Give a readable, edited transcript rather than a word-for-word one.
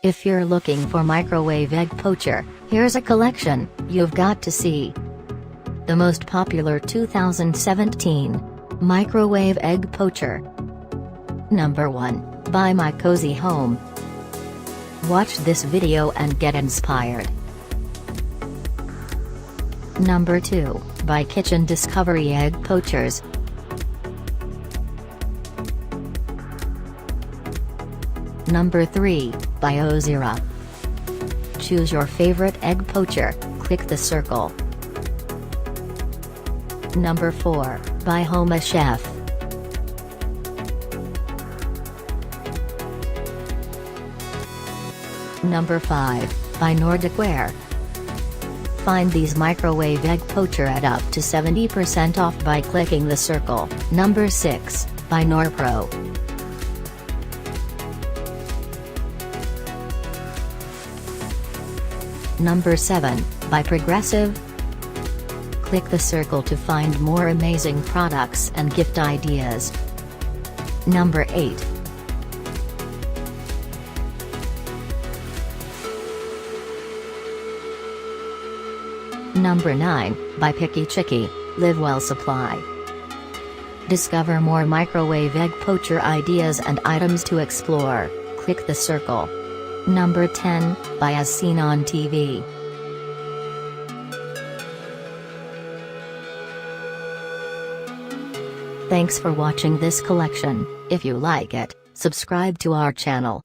If you're looking for microwave egg poacher, here's a collection you've got to see. The most popular 2017 microwave egg poacher. Number 1, by My Cozy Home. Watch this video and get inspired. Number 2, by Kitchen Discovery Egg Poachers. Number 3, by Ozera. Choose your favorite egg poacher, click the circle. Number 4, by Homichef. Number 5, by Nordic Ware. Find these microwave egg poacher at up to 70% off by clicking the circle. Number 6, by Norpro. Number 7, by Progressive. Click the circle to find more amazing products and gift ideas. Number 8. Number 9, by Picky Chicky, Live Well Supply. Discover more microwave egg poacher ideas and items to explore, click the circle. Number 10, by As Seen on TV. Thanks for watching this collection. If you like it, subscribe to our channel.